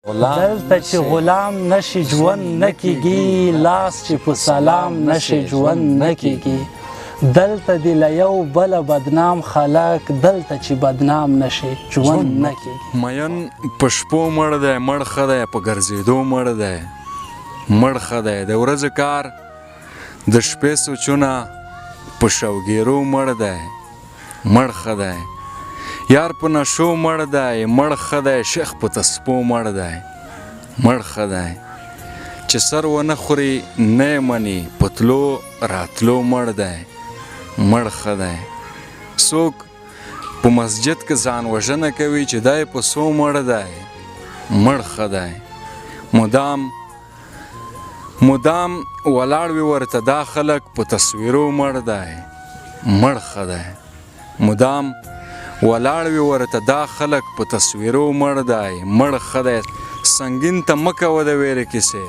دلته چې غلام نشي ژوند نه کیږي، لاس چې په سلام نشي ژوند نه کیږي. دلته دی له یو بله بدنام خلک، دلته چې بدنام نشي ژوند نه کیږي. مین په شپو مړ دی، مړ ښه دی په ګرځېدو مړ دی، مړ ښه دی د ورځې کار د شپې سوچونه په شوګیرو مړ دی، مړ ښه دی یار په نشو مړ دی، مړ ښه دی شیخ په تسپو مړ دی، مړ ښه دی چې سر ونه خوري نه یې مني، په تلو راتلو مړ دی، مړ ښه دی څوک په مسجد کې ځان وژنه کوي چې دی په څو مړ دی، مړ ښه دی مدام ولاړ وي ورته دا خلک په تصویرو مړ دی، مړ ښه دی مدام ولاړ وي ورته دا خلک په تصویرو مړ دی، مړ ښه دی سنګین ته مه کوه د ویرې کیسې،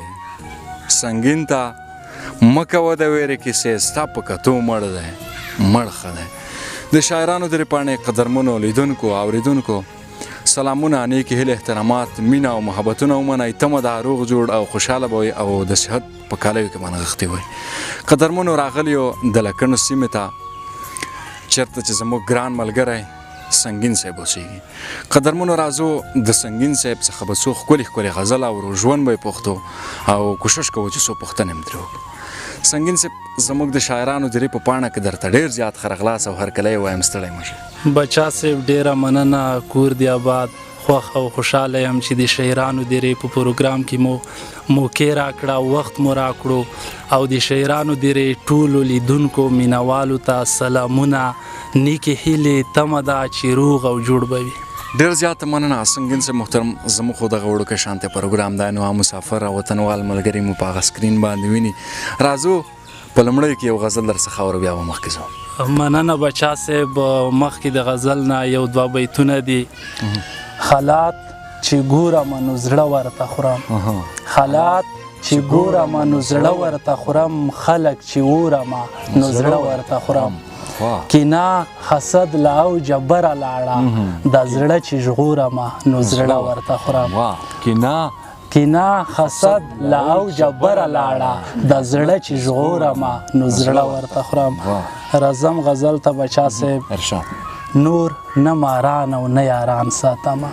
سنګین ته مه کوه د ویرې کیسې ستا په کتو مړ دی، مړ ښه دی. د شاعرانو درې پاڼې قدرمنو لیدونکو اوریدونکو سلامونه، نیکې هیلې احترامات، مینه او محبتونه ومنئ. تمه ده روغ جوړ او خوشحاله به وئ او د صحت په کالیو کې به نغښتي وئ. قدرمنو راغلیو د لکڼو سیمې ته چېرته چې زموږ ګران ملګری سنګین صاحب اوسېږي. قدرمنو راځو د سنګین صاحب څخه به څو ښکلې ښکلې غزل اورو، ژوند به یې پوښتو او کوشش کوو چې څو پوښتنې هم ترې وکړو. سنګین صاحب زموږ د شاعرانو درې په پاڼه کې درته ډېر زیات ښه راغلاست او هرکلی یې وایم ستړی مه شئ. بچا صاحب ډېره مننه، کور دی آباد، خوښ او خوشحاله یم چې د شاعرانو درې په پروګرام کې مو موقع راکړه، وخت مو راکړو او د شاعرانو درې ټولو لیدونکو مینوالو ته سلامونه، نیکې هیلې، تمه ده چې روغ او جوړ به وي. ډېر زیاته مننه سنګین صاحب محترم. زموږ خو دغه وړوکی شانتی پروګرام دی نو مسافر او وطنوال ملګري مو په هغه سکرین باندې ویني. راځو په لومړیو کې یو غزل درڅخه اورو بیا به مخکې ځو. مننه بچا صاحب. مخکې د غزل نه یو دوه بیتونه دي. حالات چې ګورم نو زړه ورته خورم، حالات چې ګورم نو زړه ورته خورم، خلک چې اورم نو زړه ورته خورم، کینه حسد له اوجه بره لاړه، د زړه چې ژغورم نو زړه ورته خورم، کینه حسد له اوجه بره لاړه، د زړه چې ژغورم نو زړه ورته خورم. راځم غزل ته بچا صاحب. نور نه ماران او نه یاران ساتمه،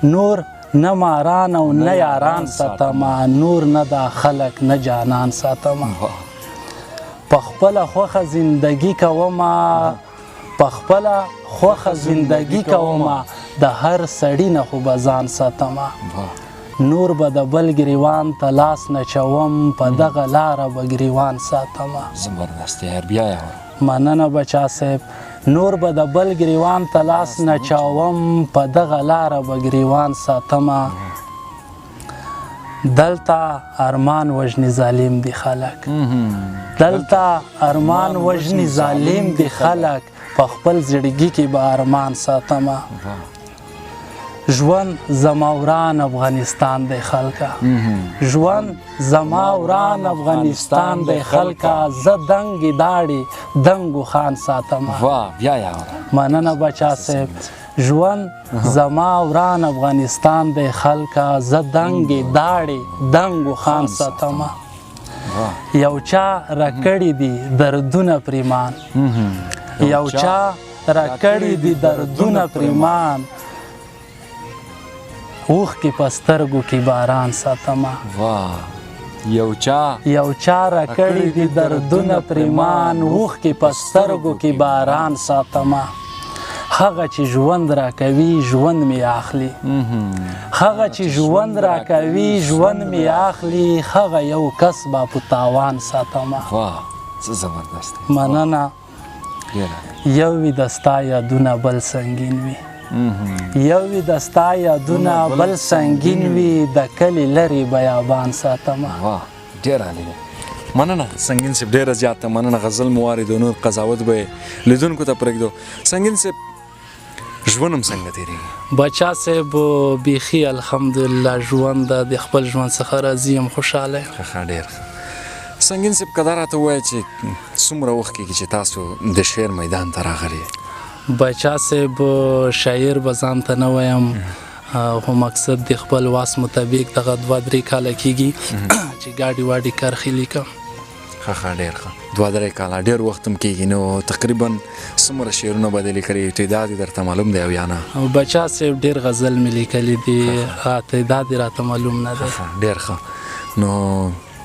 نور نه ماران او نه یاران ساتمه، نور نه دا خلک نه جانان ساتمه، په خپله خوښه زندګي کومه، په خپله خوښه زندګي کومه، د هر سړي نه خو به ځان ساتمه، نور به د بل ګریوان ته لاس نه چوم، په دغه لاره به ګریوان ساتمه. زبردست یار بیا یې مننه بچا صاحب. نور به د بل ګریوان ته لاس نه چاوم، په دغه لاره به ګریوان ساتمه، دلته ارمان وژني ظالم دي خلک، دلته ارمان وژني ظالم دي خلک، په خپل زړګي کې به ارمان ساتمه، ژوند زما وران افغانستان دی خلکه، ژوند زما وران افغانستان دی خلکه، زه دنګې داړې دنګو خان ساتمه. مننه بچا صاحب. ژوند زما وران افغانستان دی خلکه، زه دنګې داړې دنګو خان ساتمه، یو چا راکړي دي دردونه پریمان، یو چا راکړي دي دردونه پریمان، اوښکې په سترګو کې باران ساتمه، یو چا راکړي دي دردونه پریمان، اوښکې په سترګو کې باران ساتمه، هغه چې ژوند راکوي ژوند مې اخلي، هغه چې ژوند راکوي ژوند مې اخلي، هغه یو کس به په تاوان ساتمه. مننه. یو وي د ستا یادونه بل سنګین وي، یو وي د ستا یادونه بل سنګین وي، د کلي لرې بیابان ساتمه. ډېر عالي دی. مننه سنګین صاحب، ډېره زیاته مننه. غزل مو واورېدو، نور قضاوت به یې لیدونکو ته پرېږدو. سنګین صاحب ژوند هم څنګه تېرېږي؟ بچا صاحب بیخي الحمدلله ژوند د خپل ژوند څخه راضي یم، خوشحاله یم. ښه ډېر ښه. سنګین صاحب که دا راته ووایه چې څومره وخت کېږي چې تاسو د شعر میدان ته راغلي؟ بچا صاحب شاعر به ځان ته نه وایم، خو مقصد د خپل واس مطابق دغه 2-3 کاله کېږي چې ګاډي واډي کرښې لیکم. ښه ډېر ښه 2-3 کاله ډېر وخت هم کېږي. نو تقریبا څومره شعرونه به دې لیکلي تعداد یې درته معلوم دی او یا نه؟ بچا صاحب ډېر غزل مې لیکلي دي تعداد یې راته معلوم نه دی. ډېر ښه. نو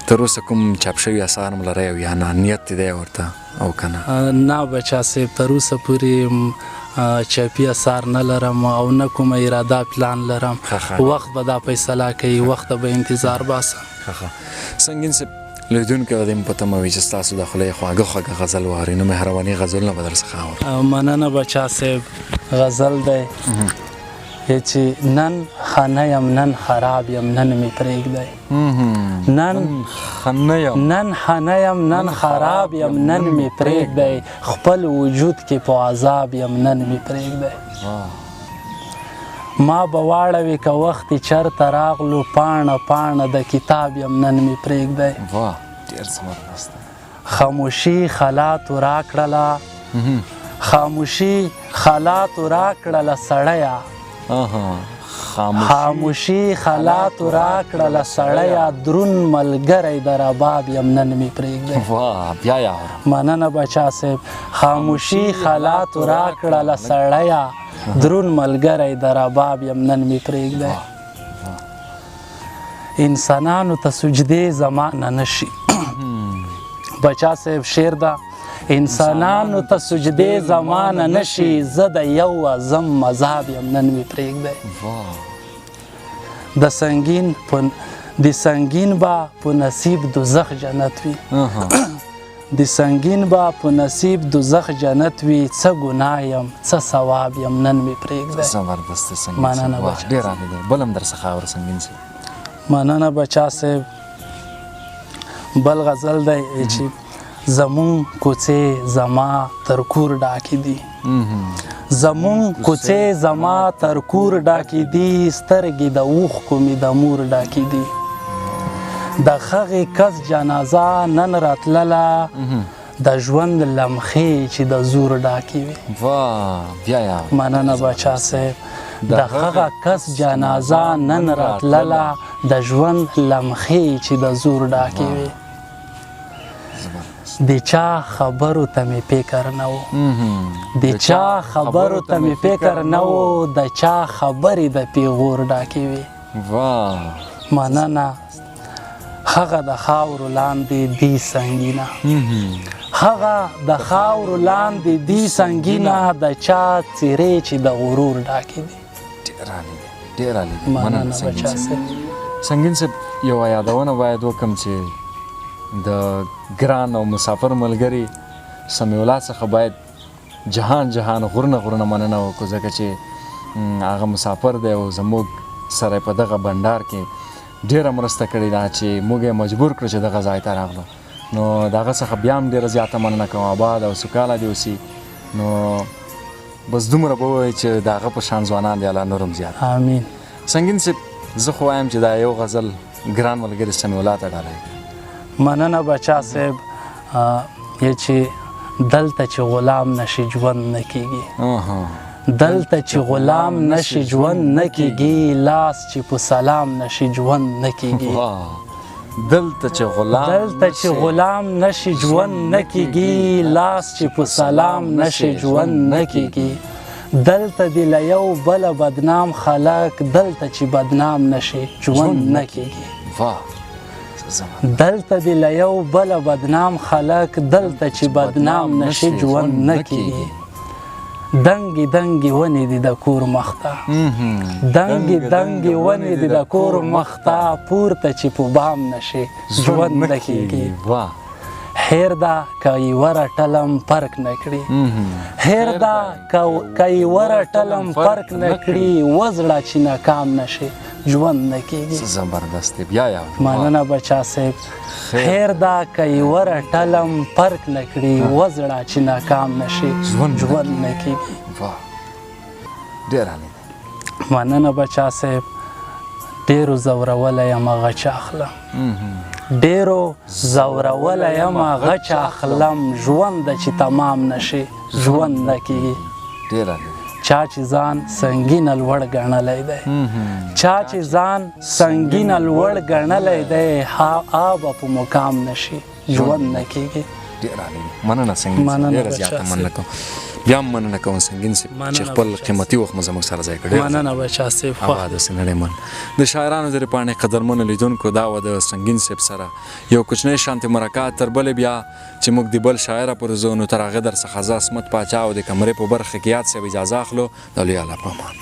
تر اوسه کوم چاپ شوي اثار هم لرئ او یا نه نیت دی ورته او که نه؟ نه بچا صاحب تر اوسه پورې چاپي اثار نه لرم او نه کومه اراده پلان لرم. وخت به دا فیصله کوي، وخت به انتظار باسم. سنګین صاحب لیدونکي به دې هم په تمه وي چې ستاسو د خولې خواږه غزل واوري، نو مهرباني غزلونه به درڅخه اورو. مننه بچا صاحب. غزل دی چې نن خانه یم نن خراب یم نن مې پرېږدی، نن خانه یم نن خراب یم نن مې پرېږدی، خپل وجود کې په عذاب یم نن مې پرېږدی. ما به واړوي که وخت چرته راغلو پاڼه د کتاب یم نن مې پرېږدی. ډېر زبردست. خاموشي خلاتو راکړله خاموشي خلاتو راکړله سړیه، خاموشي خلاتو راکړله سړیه، دروند ملګری د رباب یم نن مې پرېږدی. بیا یې اورم. مننه بچا صاحب. خاموشي خلاتو راکړله سړیه، دروند ملګری د رباب یم نن مې پرېږدی. انسانانو ته سجدې زمانه نشي. بچا صاحب شعر ده. انسانانو ته سجدې زمانه نشي، زه د یو اعظم مذهب یم نن مې پرېږدی. د سنګین به په نصیب دوزخ جنت وي، د سنګین به په نصیب دوزخ جنت وي، څه ګناه یم څه ثواب یم نن مې پرېږدی. زبردست سنګین. مننه بچا. ډېر عالی دی. بل هم درڅخه اورو سنګین صاحب. مننه بچا صاحب. بل غزل دی چې زمون کوڅې زما تر کور ډاکې دي، زمون کوڅې زما تر کور ډاکې دي، سترګې د اوښکو مې د مور ډاکې دي، د هغې کس جنازه نن راتلله، د ژوند لمخې چې د زور ډاکې وي. مننه بچا صاحب. د هغه کس جنازه نن راتلله، د ژوند لمخې چې د زور ډاکې وي. د چا خبرو ته مې فکر نه و، د چا خبرو ته مې فکر نه و، د چا خبرې د پیغور ډاکې وي. مننه. هغه د خاورو لاندې دی سنګینه، هغه د خاورو لاندې دی سنګینه، د چا څیرې چې د غرور ډاکې دي. ډېر عالی دی. مننه بچا صاحب. سنګین صاحب یوه یادونه باید وکړم چې د ګران او مسافر ملګري سمیع الله څخه باید جهان غرونه مننه وکړو، ځکه چې هغه مسافر دی او زموږ سره په دغه بنډار کې ډېره مرسته کړې ده چې موږ یې مجبور کړو چې دغه ځای ته راغلو. نو د هغه څخه بیا هم ډېره زیاته مننه کوم. آباد او سوکاله دې اوسي. نو بس دومره به ووایي چې د هغه په شان ځوانان دی الله نور هم زیات. امین. سنګین صاحب زه خو وایم چې دا یو غزل ګران ملګري سمیع الله ته ډالۍ. مننه بچا صاحب. چې دلته چې غلام نشي ژوند نه کېږي، دلته چې غلام نشي ژوند نه کېږي، لاس چې په سلام نشي ژوند نه کېږي. دلته چې غلام نشي ژوند نه کېږي، لاس چې په سلام نشي ژوند نه کېږي، دلته دې له یو بله بدنام خلک، دلته چې بدنام نشي ژوند نه کېږي. دلته دې له یو بله بدنام خلک، دلته چې بدنام نشي ژوند نه کېږي. دنګې دنګې ونې دي د کور مخته، دنګې ونې دي د کور مخته، پورته چې په بام نشي ژوند نه کېږي. هیر ده که یې ورټلم فرق نه کړي، هیر ده که یې ورټلم فرق نه کړي، وزړه چې ناکام نشي ژوند نه کېږي. زبردست. بیا مننه بچا صاحب. هیر ده که یې ورټلم فرق نه کړي، وزړه چې ناکام نشي ژوند نه کېږي. ډېر عالی. مننه بچا صاحب. ډېرو زورولی یم غچ اخلم، ډېرو زورولی یم غچ اخلم، ژوند چې تمام نشي ژوند نه کېږي. ډېر عالی. چا چې ځان سنګینه لوړ ګڼلی دی چا چې ځان سنګینه لوړ ګڼلی دی هغه به په مقام نشي ژوند نه کېږي. ډېره مننه سنګین صاحب، ډېره زیاته مننه کوم. بیا هم مننه کوم سنګین صاحب چې خپل قیمتي وخت مو زموږ سره ځای کړی. مننه بچا صاحب. هوا داسې نړیمن د شاعرانو زر پاڼې قدرمنو لیدونکو، دا و د سنګین صاحب سره یو کوچنی شانتې مرکه. تر بلې بیا چې موږ د بل شاعره پر ځو، نو تر هغې در څخه زه عصمت پاچا او د کمرې په برخه کې یاد صاحب اجازه اخلو. د لوی الله په امان.